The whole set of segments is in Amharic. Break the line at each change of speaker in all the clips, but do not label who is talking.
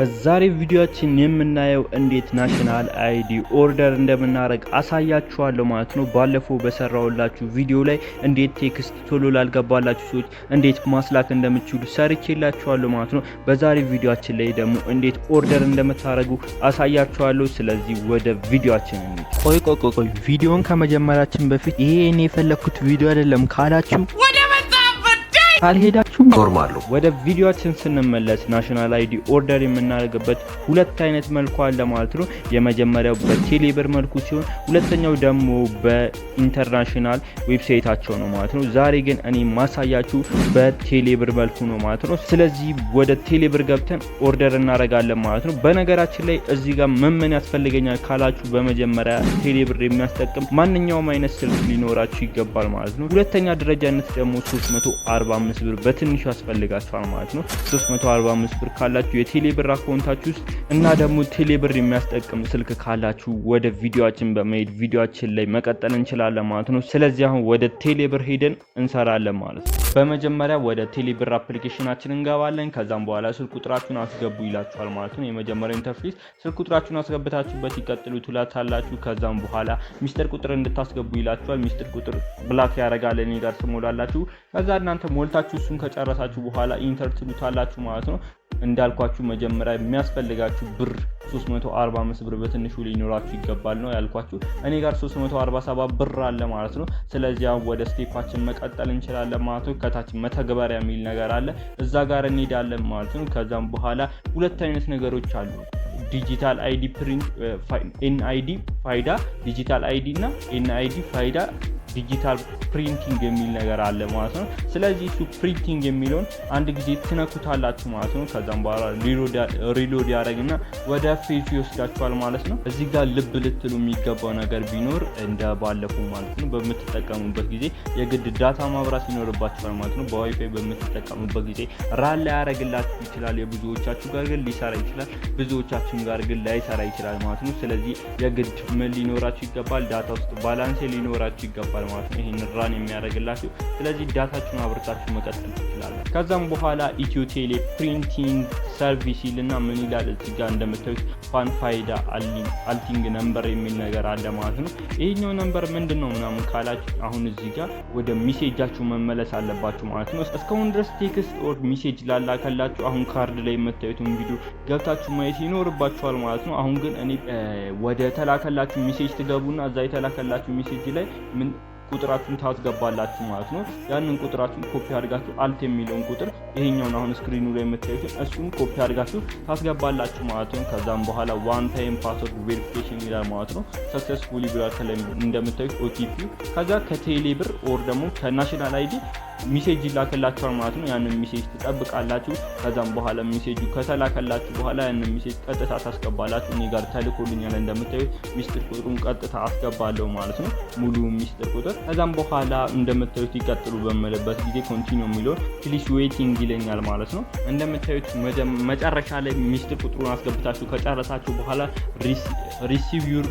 በዛሬ ቪዲዮአችን የምናየው እንዴት ናሽናል አይዲ ኦርደር እንደምናደርግ አሳያችኋለሁ ማለት ነው። ባለፈው በሰራውላችሁ ቪዲዮ ላይ እንዴት ቴክስት ቶሎ ላልገባላችሁ ሰዎች እንዴት ማስላክ እንደምትችሉ ሰርቼላችኋለሁ ማለት ነው። በዛሬ ቪዲዮአችን ላይ ደግሞ እንዴት ኦርደር እንደምታደርጉ አሳያችኋለሁ። ስለዚህ ወደ ቪዲዮአችን እንሂድ። ቆይ ቪዲዮን ከመጀመራችን በፊት ይሄ እኔ የፈለኩት ቪዲዮ አይደለም ካላችሁ ካልሄዳችሁ ኖርማል ነው። ወደ ቪዲዮአችን ስንመለስ ናሽናል አይዲ ኦርደር የምናደርግበት ሁለት አይነት መልኩ አለ ማለት ነው። የመጀመሪያው በቴሌብር መልኩ ሲሆን ሁለተኛው ደግሞ በኢንተርናሽናል ዌብሳይታቸው ነው ማለት ነው። ዛሬ ግን እኔ ማሳያችሁ በቴሌብር መልኩ ነው ማለት ነው። ስለዚህ ወደ ቴሌብር ገብተን ኦርደር እናደርጋለን ማለት ነው። በነገራችን ላይ እዚህ ጋር ምን ያስፈልገኛል ካላችሁ በመጀመሪያ ቴሌብር የሚያስጠቅም ማንኛውም አይነት ስልክ ሊኖራችሁ ይገባል ማለት ነው። ሁለተኛ ደረጃነት ደግሞ 345 ብር በትንሹ ያስፈልጋችኋል ማለት ነው። 345 ብር ካላችሁ የቴሌብር አካውንታችሁ ውስጥ እና ደግሞ ቴሌብር የሚያስጠቅም ስልክ ካላችሁ ወደ ቪዲዮአችን በመሄድ ቪዲዮአችን ላይ መቀጠል እንችላለን ማለት ነው። ስለዚህ አሁን ወደ ቴሌብር ሄደን እንሰራለን ማለት ነው። በመጀመሪያ ወደ ቴሌብር አፕሊኬሽናችን እንገባለን። ከዛም በኋላ ስልክ ቁጥራችሁን አስገቡ ይላችኋል ማለት ነው። የመጀመሪያው ኢንተርፌስ ስልክ ቁጥራችሁን አስገብታችሁበት ይቀጥሉ ትላታላችሁ። ከዛም በኋላ ሚስጥር ቁጥር እንድታስገቡ ይላችኋል። ሚስጥር ቁጥር ብላክ ያደርጋል እኔ ጋር ስሞላላችሁ። ከዛ እናንተ ሞልታችሁ እሱን ከጨረሳችሁ በኋላ ኢንተር ትሉታላችሁ ማለት ነው። እንዳልኳችሁ መጀመሪያ የሚያስፈልጋችሁ ብር 345 ብር በትንሹ ሊኖራችሁ ይገባል ነው ያልኳችሁ። እኔ ጋር 347 ብር አለ ማለት ነው። ስለዚህ አሁን ወደ ስቴፓችን መቀጠል እንችላለን ማለት ነው። ከታች መተግበሪያ የሚል ነገር አለ፣ እዛ ጋር እንሄዳለን ማለት ነው። ከዛም በኋላ ሁለት አይነት ነገሮች አሉ። ዲጂታል አይዲ ፕሪንት ኤንአይዲ ፋይዳ ዲጂታል አይዲ እና ኤንአይዲ ፋይዳ ዲጂታል ፕሪንቲንግ የሚል ነገር አለ ማለት ነው። ስለዚህ እሱ ፕሪንቲንግ የሚለውን አንድ ጊዜ ትነኩታላችሁ ማለት ነው። ከዛም በኋላ ሪሎድ ያደርግና ወደ ፌዙ ይወስዳችኋል ማለት ነው። እዚህ ጋር ልብ ልትሉ የሚገባው ነገር ቢኖር እንደ ባለፈው ማለት ነው በምትጠቀሙበት ጊዜ የግድ ዳታ ማብራት ይኖርባችኋል ማለት ነው። በዋይፋይ በምትጠቀሙበት ጊዜ ራል ላይ ያደርግላችሁ ይችላል። የብዙዎቻችሁ ጋር ግን ሊሰራ ይችላል፣ ብዙዎቻችሁ ጋር ግን ላይሰራ ይችላል ማለት ነው። ስለዚህ የግድ ምን ሊኖራችሁ ይገባል? ዳታ ውስጥ ባላንስ ሊኖራችሁ ይገባል ማለት ነው። ይሄን ራን የሚያደርግላችሁ። ስለዚህ ዳታችሁን አብርታችሁ መቀጠል ትችላላችሁ። ከዛም በኋላ ኢትዮ ቴሌ ፕሪንቲንግ ሰርቪስ ይልና ምን ይላል እዚህ ጋር እንደምታዩት ፋን ፋይዳ አልቲንግ ነምበር የሚል ነገር አለ ማለት ነው። ይሄኛው ነምበር ምንድነው ምናምን ካላችሁ አሁን እዚህ ጋር ወደ ሜሴጃችሁ መመለስ አለባችሁ ማለት ነው። እስካሁን ድረስ ቴክስት ኦር ሜሴጅ ላላከላችሁ አሁን ካርድ ላይ የምታዩትን ቪዲዮ ገብታችሁ ማየት ይኖርባችኋል ማለት ነው። አሁን ግን እኔ ወደ ተላከላችሁ ሜሴጅ ትገቡና እዛ የተላከላችሁ ሜሴጅ ላይ ምን ቁጥራችሁን ታስገባላችሁ ማለት ነው። ያንን ቁጥራችሁን ኮፒ አድርጋችሁ አልት የሚለውን ቁጥር ይሄኛውን አሁን ስክሪኑ ላይ የምታዩት እሱን ኮፒ አድርጋችሁ ታስገባላችሁ ማለት ነው። ከዛም በኋላ ዋን ታይም ፓስወርድ ቬሪፊኬሽን ይላል ማለት ነው። ሰክሰስፉሊ ብላችሁ ከላይ እንደምታዩት ኦቲፒ ከዛ ከቴሌብር ኦር ደግሞ ከናሽናል አይዲ ሚሴጅ ይላከላችኋል ማለት ነው። ያንን ሚሴጅ ትጠብቃላችሁ። ከዛም በኋላ ሚሴጁ ከተላከላችሁ በኋላ ያንን ሚሴጅ ቀጥታ ታስገባላችሁ። እኔ ጋር ተልኮልኛል እንደምታዩት ሚስጥር ቁጥሩን ቀጥታ አስገባለሁ ማለት ነው፣ ሙሉ ሚስጥር ቁጥር። ከዛም በኋላ እንደምታዩት ይቀጥሉ በመለበት ጊዜ ኮንቲኒው የሚለውን ፕሊስ ዌቲንግ ይለኛል ማለት ነው። እንደምታዩት መጨረሻ ላይ ሚስጥር ቁጥሩን አስገብታችሁ ከጨረሳችሁ በኋላ ሪሲቭ ዩር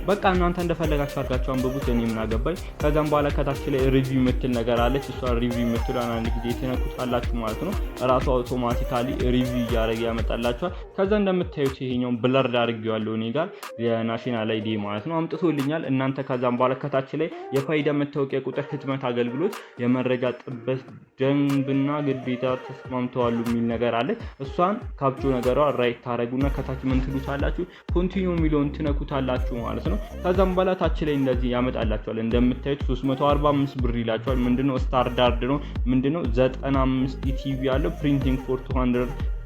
በቃ እናንተ እንደፈለጋችሁ አድርጋችሁ አንብቡት፣ እኔ ምን አገባኝ። ከዛም በኋላ ከታች ላይ ሪቪው የምትል ነገር አለች። እሷ ሪቪው የምትሏን አንድ ጊዜ ትነኩታላችሁ ማለት ነው። ራሱ አውቶማቲካሊ ሪቪው እያደረገ ያመጣላችኋል። ከዛ እንደምታዩት ይሄኛውን ብለር አድርጌዋለሁ እኔ ጋር የናሽናል አይዲ ማለት ነው አምጥቶልኛል። እናንተ ከዛም በኋላ ከታች ላይ የፋይዳ መታወቂያ ቁጥር ህትመት አገልግሎት የመረጃ ጥበት ደንብና ግዴታ ተስማምተዋል የሚል ነገር አለ። እሷን ካፕቾ ነገሯ ራይት ታረጉና ከታች ምን ትሉታላችሁ? ኮንቲኒው የሚለውን ትነኩታላችሁ ማለት ነው። ከዛም በኋላ ታች ላይ እንደዚህ ያመጣላችኋል። እንደምታዩት 345 ብር ይላችኋል። ምንድነው ስታንዳርድ ነው። ምንድነው 95 ኢቲቪ ያለው ፕሪንቲንግ ፎር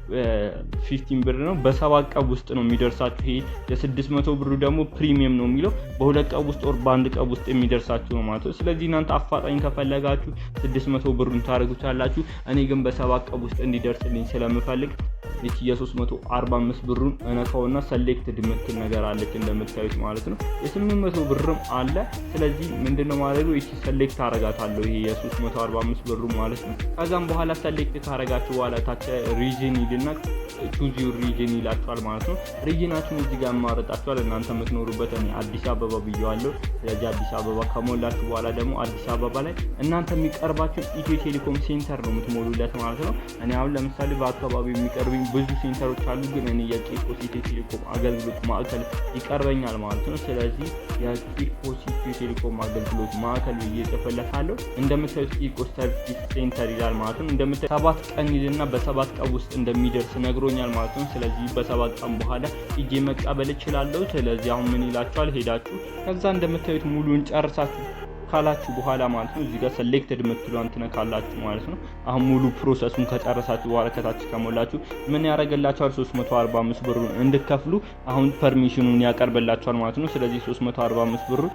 215 ብር ነው። በ7 ቀን ውስጥ ነው የሚደርሳችሁ። ይሄ የ600 ብሩ ደግሞ ፕሪሚየም ነው የሚለው በ2 ቀን ውስጥ ኦር በአንድ ቀን ውስጥ የሚደርሳችሁ ነው ማለት ነው። ስለዚህ እናንተ አፋጣኝ ከፈለጋችሁ 600 ብሩን ታረጉታላችሁ። እኔ ግን በ7 ቀን ውስጥ እንዲደርስልኝ ስለምፈልግ እቺ የ345 ብሩን እነካውና ሰሌክትድ ምትል ነገር አለች እንደምታዩት ማለት ነው። የ800 ብርም አለ። ስለዚህ ምንድነው ማድረጉ እቺ ሰሌክት አረጋታለሁ ይሄ የ345 ብሩ ማለት ነው። ከዛም በኋላ ሰሌክት ካረጋችሁ በኋላ ታች ሪጅን ይልና ቹዝ ዩር ሪጅን ይላችኋል ማለት ነው። ሪጅናችሁን እዚህ ጋር ማረጣችኋል እናንተ የምትኖሩበት። እኔ አዲስ አበባ ብያለሁ። ስለዚህ አዲስ አበባ ከሞላችሁ በኋላ ደግሞ አዲስ አበባ ላይ እናንተ የሚቀርባችሁ ኢትዮ ቴሌኮም ሴንተር ነው የምትሞሉለት ማለት ነው። እኔ አሁን ለምሳሌ በአካባቢው የሚቀርቡኝ ብዙ ሴንተሮች አሉ፣ ግን እኔ የቂርቆስ ኢትዮ ቴሌኮም አገልግሎት ማዕከል ይቀርበኛል ማለት ነው። ስለዚህ የቂርቆስ ኢትዮ ቴሌኮም አገልግሎት ማዕከል ብዬ ጽፈለታለሁ። እንደምታዩት ቂርቆስ ሰርቪስ ሴንተር ይላል ማለት ነው። እንደምታዩት 7 ቀን ይልና በ7 ቀን ውስጥ እንደሚደርስ ነግሮኛል ማለት ነው። ስለዚህ በ7 ቀን በኋላ ሂጄ መቀበል እችላለሁ። ስለዚህ አሁን ምን ይላችኋል ሄዳችሁ ከዛ እንደምታዩት ሙሉን ጨርሳችሁ ካላችሁ በኋላ ማለት ነው እዚህ ጋር ሴሌክትድ የምትሉን ትነካላችሁ ማለት ነው። አሁን ሙሉ ፕሮሰሱን ከጨረሳችሁ በኋላ ከታች ከሞላችሁ ምን ያደርግላችኋል 345 ብሩን እንድከፍሉ አሁን ፐርሚሽኑን ያቀርብላችኋል ማለት ነው። ስለዚህ 345 ብሩን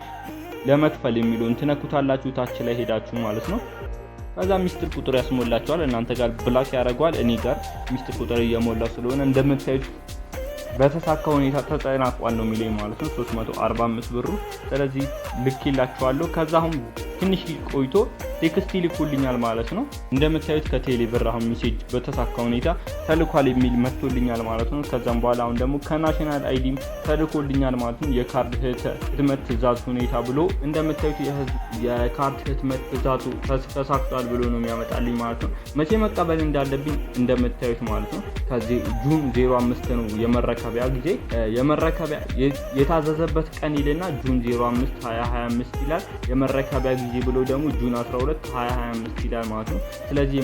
ለመክፈል የሚሉን ትነኩታላችሁ ታች ላይ ሄዳችሁ ማለት ነው። ከዛ ሚስጥር ቁጥር ያስሞላችኋል። እናንተ ጋር ብላክ ያደርገዋል፣ እኔ ጋር ሚስጥር ቁጥር እየሞላው ስለሆነ እንደምታዩት በተሳካ ሁኔታ ተጠናቋል ነው የሚለኝ ማለት ነው 345 ብሩ። ስለዚህ ልክላችኋለሁ። ከዛ አሁን ትንሽ ቆይቶ ቴክስት ይልኩልኛል ማለት ነው። እንደምታዩት ከቴሌ ብር አሁን ሜሴጅ በተሳካ ሁኔታ ተልኳል የሚል መጥቶልኛል ማለት ነው። ከዛም በኋላ አሁን ደግሞ ከናሽናል አይዲም ተልኮልኛል ማለት ነው። የካርድ ህትመት ትዕዛዝ ሁኔታ ብሎ እንደምታዩት የካርድ ህትመት ትዕዛዙ ተሳክቷል ብሎ ነው የሚያመጣልኝ ማለት ነው። መቼ መቀበል እንዳለብኝ እንደምታዩት ማለት ነው። ከዚህ ጁን 05 ነው የመረከቢያ ጊዜ። የመረከቢያ የታዘዘበት ቀን ይልና ጁን 05 2025 ይላል። የመረከቢያ ጊዜ ብሎ ደግሞ ጁን 12 2025 ይላል ማለት ነው። ስለዚህ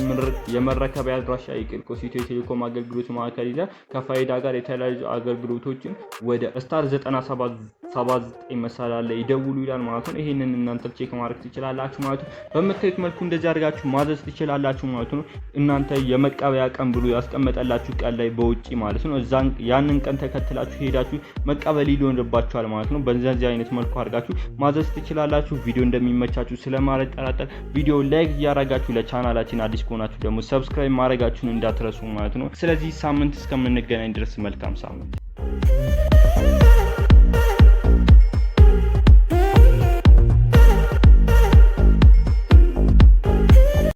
የመረከቢያ አድራሻ የቂርቆስ ኢትዮ ቴሌኮም አገልግሎት ማዕከል ይላል። ከፋይዳ ጋር የተለያዩ አገልግሎቶችን ወደ ስታር 9779 መሳሪያ ላይ ይደውሉ ይላል ማለት ነው። ይሄንን እናንተ ቼክ ማድረግ ትችላላችሁ ማለት ነው። በምታዩት መልኩ እንደዚህ አድርጋችሁ ማዘዝ ትችላላችሁ ማለት ነው። እናንተ የመቀበያ ቀን ብሎ ያስቀመጠላችሁ ቀን ላይ በውጪ ማለት ነው ያንን ቀን ተከትላችሁ ሄዳችሁ መቀበል ይኖርባችኋል ማለት ነው። በዚህ አይነት መልኩ አድርጋችሁ ማዘዝ ትችላላችሁ። ቪዲዮ እንደሚመቻችሁ ስለማልጠራጠር ቪዲዮ ላይክ እያደረጋችሁ ለቻናላችን አዲስ ከሆናችሁ ደግሞ ሰብስክራይብ ማድረጋችሁን እንዳትረሱ ማለት ነው። ስለዚህ ሳምንት እስከምንገናኝ ድረስ መልካም ሳምንት።